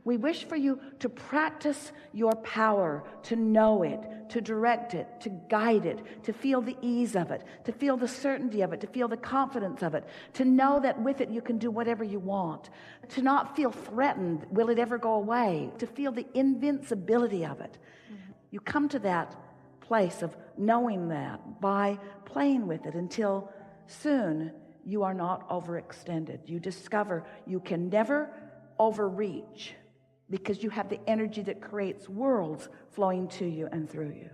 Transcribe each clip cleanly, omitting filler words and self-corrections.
We wish for you to practice your power, to know it, to direct it, to guide it, to feel the ease of it, to feel the certainty of it, to feel the confidence of it, to know that with it you can do whatever you want, to not feel threatened, will it ever go away, to feel the invincibility of it. You come to that place of knowing that by playing with it until soon you are not overextended. You discover you can never overreach, because you have the energy that creates worlds flowing to you and through you.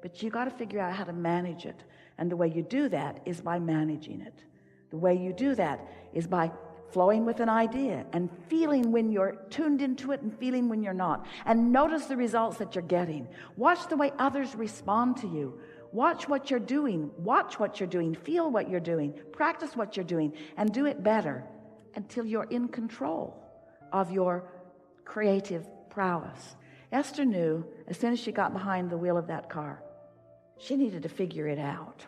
But you got to figure out how to manage it. And the way you do that is by managing it. The way you do that is by flowing with an idea and feeling when you're tuned into it and feeling when you're not. And notice the results that you're getting. Watch the way others respond to you. Watch what you're doing. Watch what you're doing. Feel what you're doing. Practice what you're doing. And do it better until you're in control of your creative prowess. Esther knew as soon as she got behind the wheel of that car, she needed to figure it out.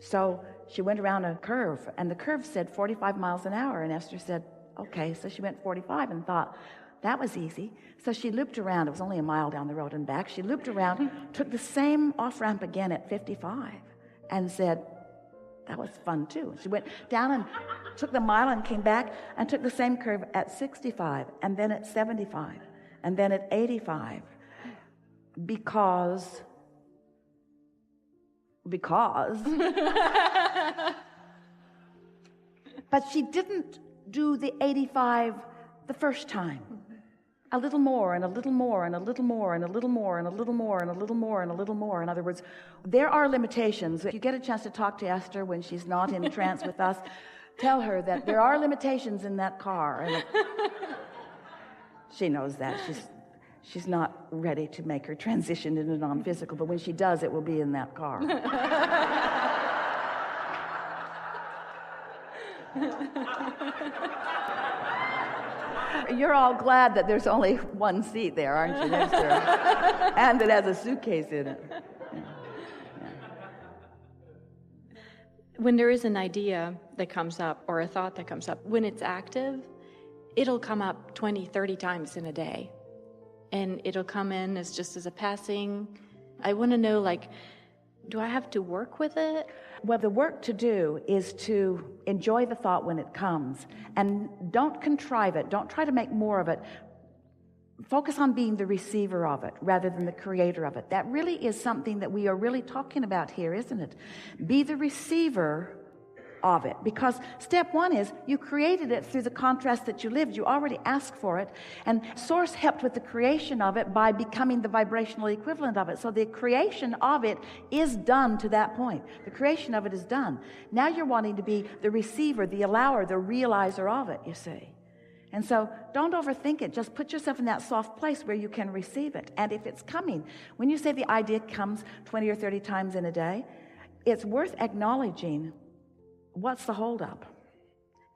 So she went around a curve, and the curve said 45 miles an hour, and Esther said, okay. So she went 45 and thought, that was easy. So she looped around. It was only a mile down the road and back. She looped around, took the same off-ramp again at 55, and said, that was fun too. She went down and took the mile and came back and took the same curve at 65, and then at 75, and then at 85. Because but she didn't do the 85 the first time. A little more and a little more and a little more and a little more and a little more and a little more and a little more. In other words, there are limitations. If you get a chance to talk to Esther when she's not in trance with us, tell her that there are limitations in that car. And she knows that. She's not ready to make her transition into non-physical, but when she does, it will be in that car. You're all glad that there's only one seat there, aren't you, next to her? And it has a suitcase in it. Yeah. Yeah. When there is an idea that comes up or a thought that comes up, when it's active, it'll come up 20, 30 times in a day. And it'll come in as just as a passing. I want to know, do I have to work with it? Well, the work to do is to enjoy the thought when it comes. And don't contrive it. Don't try to make more of it. Focus on being the receiver of it rather than the creator of it. That really is something that we are really talking about here, isn't it? Be the receiver of it, because step one is you created it through the contrast that you lived. You already asked for it, and Source helped with the creation of it by becoming the vibrational equivalent of it. So the creation of it is done to that point. The creation of it is done. Now you're wanting to be the receiver, the allower, the realizer of it, you see. And so don't overthink it. Just put yourself in that soft place where you can receive it. And if it's coming, when you say the idea comes 20 or 30 times in a day, it's worth acknowledging what's the holdup.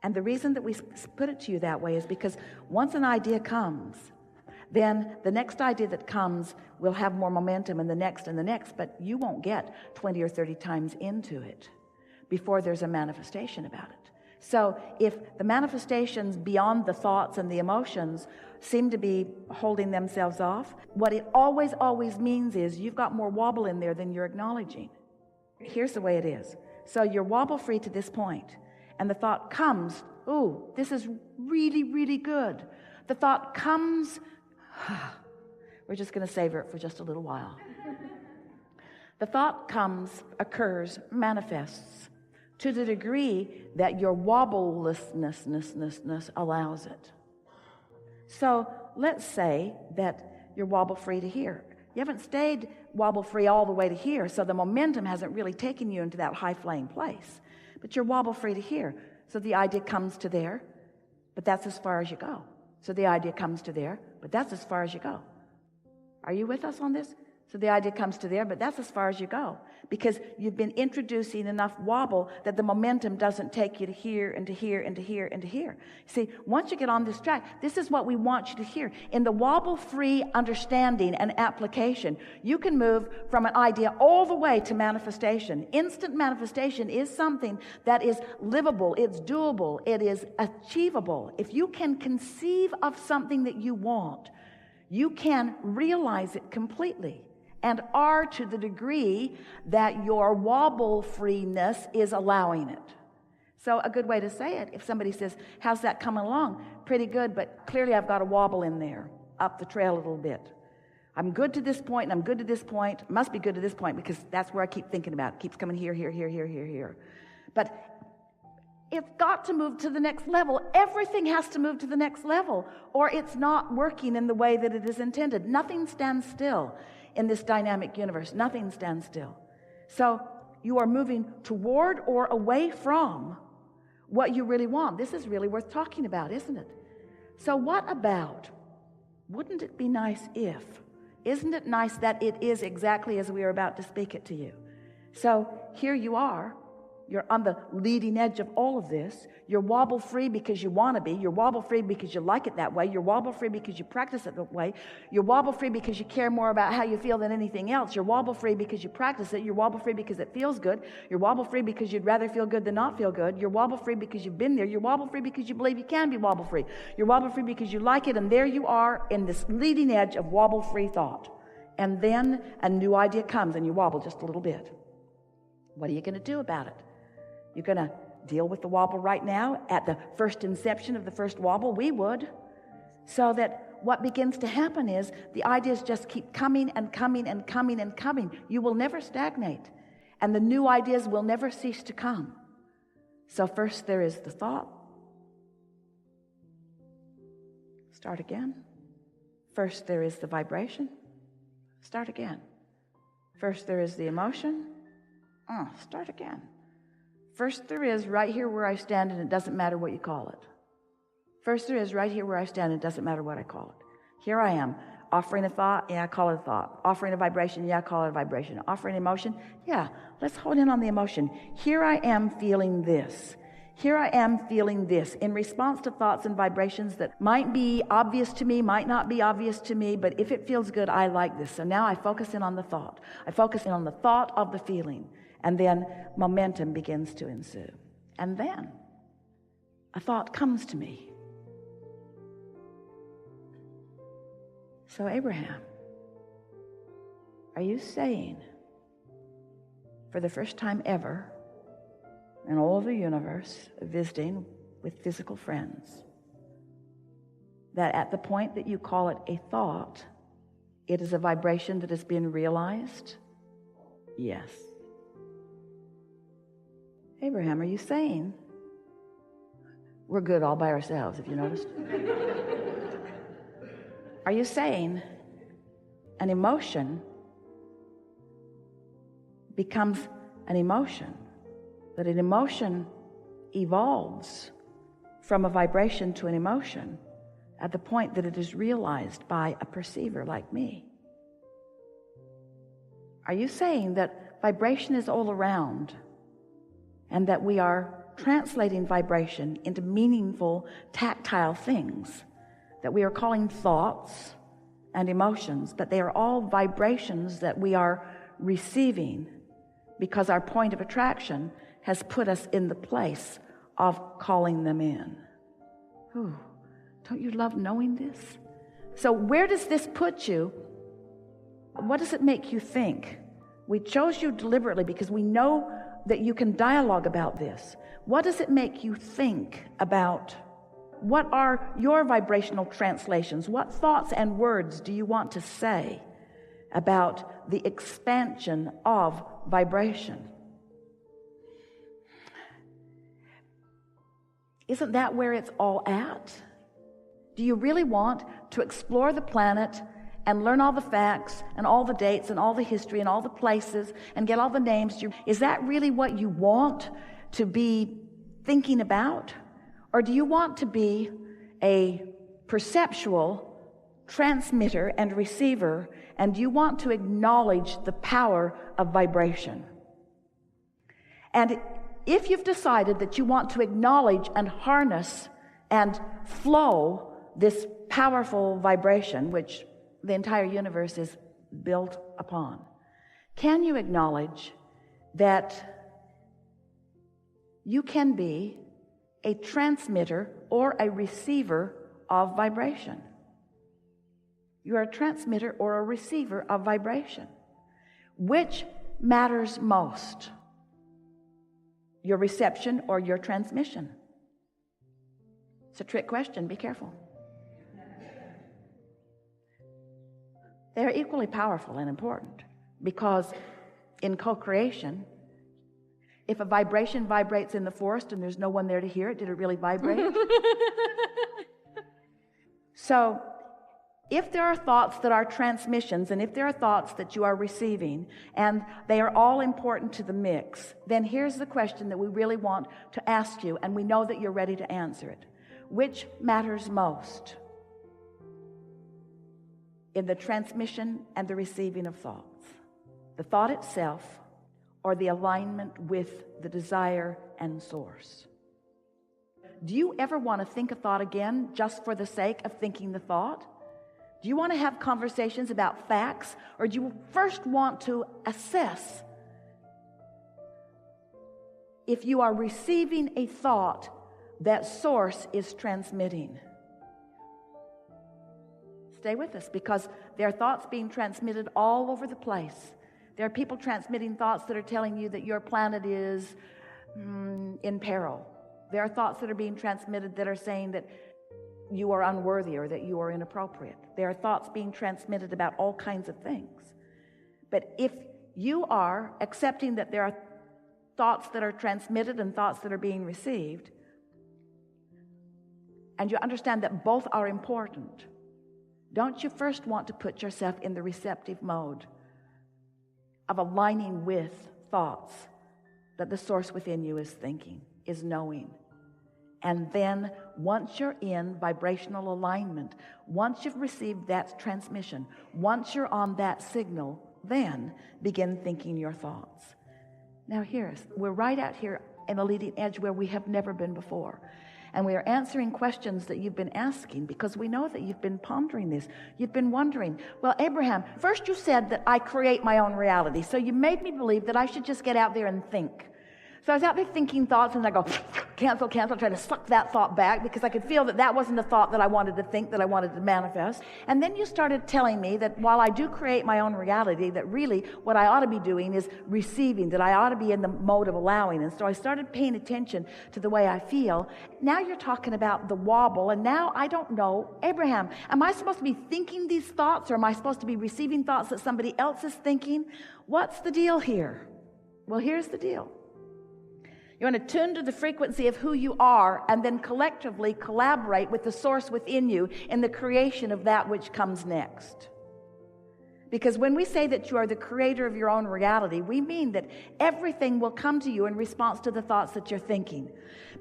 And the reason that we put it to you that way is because once an idea comes, then the next idea that comes will have more momentum, and the next, but you won't get 20 or 30 times into it before there's a manifestation about it. So if the manifestations beyond the thoughts and the emotions seem to be holding themselves off, what it always means is you've got more wobble in there than you're acknowledging. Here's the way it is. So you're wobble free to this point, and the thought comes, ooh, this is really, really good. The thought comes, we're just going to savor it for just a little while. The thought comes, occurs, manifests to the degree that your wobblelessness allows it. So let's say that you're wobble free to here. You haven't stayed wobble-free all the way to here, so the momentum hasn't really taken you into that high-flying place. But you're wobble-free to here. So the idea comes to there, but that's as far as you go. So the idea comes to there, but that's as far as you go. Are you with us on this? So the idea comes to there, but that's as far as you go, because you've been introducing enough wobble that the momentum doesn't take you to here and to here and to here and to here. See, once you get on this track, this is what we want you to hear. In the wobble-free understanding and application, you can move from an idea all the way to manifestation. Instant manifestation is something that is livable, it's doable, it is achievable. If you can conceive of something that you want, you can realize it completely, and are to the degree that your wobble freeness is allowing it. So a good way to say it, if somebody says, how's that coming along? Pretty good, but clearly I've got a wobble in there, up the trail a little bit. I'm good to this point, and I'm good to this point. Must be good to this point, because that's where I keep thinking about. It keeps coming here, here, here, here, here, here. But it's got to move to the next level. Everything has to move to the next level, or it's not working in the way that it is intended. Nothing stands still in this dynamic universe. Nothing stands still. So you are moving toward or away from what you really want. This is really worth talking about, isn't it? So what about, wouldn't it be nice if, isn't it nice that it is exactly as we are about to speak it to you? So here you are. You're on the leading edge of all of this. You're wobble-free because you want to be. You're wobble-free because you like it that way. You're wobble-free because you practice it that way. You're wobble-free because you care more about how you feel than anything else. You're wobble-free because you practice it. You're wobble-free because it feels good. You're wobble-free because you'd rather feel good than not feel good. You're wobble-free because you've been there. You're wobble-free because you believe you can be wobble-free. You're wobble-free because you like it, and there you are in this leading edge of wobble-free thought. And then a new idea comes, and you wobble just a little bit. What are you going to do about it? You're going to deal with the wobble right now at the first inception of the first wobble? We would. So that what begins to happen is the ideas just keep coming and coming and coming and coming. You will never stagnate, and the new ideas will never cease to come. So first there is the thought. Start again. First there is the vibration. Start again. First there is the emotion. Start again. First there is right here where I stand, and it doesn't matter what you call it. First there is right here where I stand, and it doesn't matter what I call it. Here I am, offering a thought, yeah, I call it a thought. Offering a vibration, yeah, I call it a vibration. Offering emotion, yeah, let's hone in on the emotion. Here I am feeling this. Here I am feeling this in response to thoughts and vibrations that might be obvious to me, might not be obvious to me, but if it feels good, I like this. So now I focus in on the thought. I focus in on the thought of the feeling. And then momentum begins to ensue. And then a thought comes to me. So Abraham, are you saying, for the first time ever in all of the universe, visiting with physical friends, that at the point that you call it a thought, it is a vibration that has been realized? Yes. Abraham, are you saying, we're good all by ourselves, if you noticed? Are you saying an emotion becomes an emotion, that an emotion evolves from a vibration to an emotion at the point that it is realized by a perceiver like me? Are you saying that vibration is all around, and that we are translating vibration into meaningful, tactile things that we are calling thoughts and emotions, but they are all vibrations that we are receiving because our point of attraction has put us in the place of calling them in? Ooh, don't you love knowing this? So where does this put you? What does it make you think? We chose you deliberately because we know that you can dialogue about this. What does it make you think about? What are your vibrational translations? What thoughts and words do you want to say about the expansion of vibration? Isn't that where it's all at? Do you really want to explore the planet and learn all the facts and all the dates and all the history and all the places and get all the names? Is that really what you want to be thinking about? Or do you want to be a perceptual transmitter and receiver, and you want to acknowledge the power of vibration. And if you've decided that you want to acknowledge and harness and flow this powerful vibration, which the entire universe is built upon, can you acknowledge that you can be a transmitter or a receiver of vibration? You are a transmitter or a receiver of vibration. Which matters most? Your reception or your transmission? It's a trick question. Be careful. They are equally powerful and important, because in co-creation, if a vibration vibrates in the forest and there's no one there to hear it, did it really vibrate? So, if there are thoughts that are transmissions, and if there are thoughts that you are receiving, and they are all important to the mix, then here's the question that we really want to ask you, and we know that you're ready to answer it. Which matters most in the transmission and the receiving of thoughts? The thought itself, or the alignment with the desire and source? Do you ever want to think a thought again just for the sake of thinking the thought? Do you want to have conversations about facts, or do you first want to assess if you are receiving a thought that source is transmitting? Stay with us, because there are thoughts being transmitted all over the place. There are people transmitting thoughts that are telling you that your planet is in peril. There are thoughts that are being transmitted that are saying that you are unworthy or that you are inappropriate. There are thoughts being transmitted about all kinds of things. But if you are accepting that there are thoughts that are transmitted and thoughts that are being received, and you understand that both are important, don't you first want to put yourself in the receptive mode of aligning with thoughts that the source within you is thinking, is knowing? And then once you're in vibrational alignment, once you've received that transmission, once you're on that signal, then begin thinking your thoughts. Now we're right out here in a leading edge where we have never been before. And we are answering questions that you've been asking, because we know that you've been pondering this. You've been wondering, well, Abraham, first you said that I create my own reality. So you made me believe that I should just get out there and think. So I was out there thinking thoughts, and I go, cancel, trying to suck that thought back, because I could feel that that wasn't the thought that I wanted to think, that I wanted to manifest. And then you started telling me that while I do create my own reality, that really what I ought to be doing is receiving, that I ought to be in the mode of allowing. And so I started paying attention to the way I feel. Now you're talking about the wobble, and now I don't know, Abraham, am I supposed to be thinking these thoughts, or am I supposed to be receiving thoughts that somebody else is thinking? What's the deal here? Well, here's the deal. You want to tune to the frequency of who you are, and then collectively collaborate with the source within you in the creation of that which comes next. Because when we say that you are the creator of your own reality, we mean that everything will come to you in response to the thoughts that you're thinking.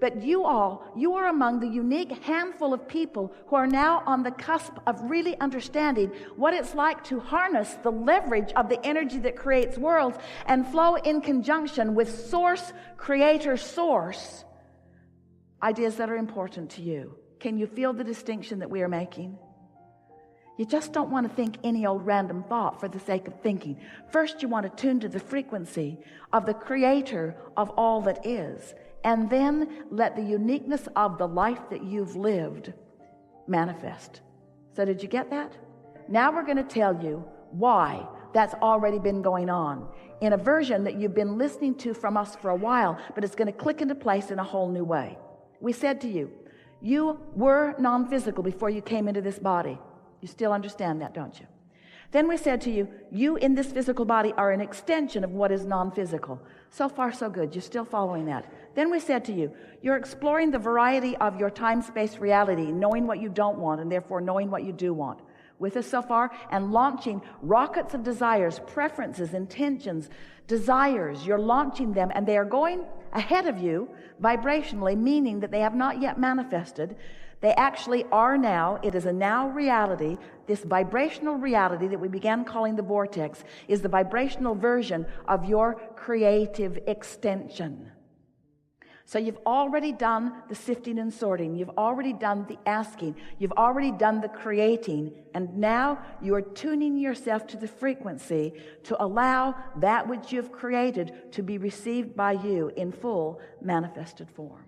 But you are among the unique handful of people who are now on the cusp of really understanding what it's like to harness the leverage of the energy that creates worlds and flow in conjunction with source, creator, source, ideas that are important to you. Can you feel the distinction that we are making? You just don't want to think any old random thought for the sake of thinking. First, you want to tune to the frequency of the creator of all that is, and then let the uniqueness of the life that you've lived manifest. So did you get that? Now we're going to tell you why that's already been going on in a version that you've been listening to from us for a while, but it's going to click into place in a whole new way. We said to you, you were non-physical before you came into this body. You still understand that, don't you? Then we said to you, you in this physical body are an extension of what is non-physical. So far, so good. You're still following that. Then we said to you, you're exploring the variety of your time-space reality, knowing what you don't want, and therefore knowing what you do want. With us so far, and launching rockets of desires, preferences, intentions, desires. You're launching them, and they are going ahead of you vibrationally, meaning that they have not yet manifested, They actually are now. It is a now reality. This vibrational reality that we began calling the vortex is the vibrational version of your creative extension. So you've already done the sifting and sorting. You've already done the asking. You've already done the creating. And now you are tuning yourself to the frequency to allow that which you've created to be received by you in full manifested form.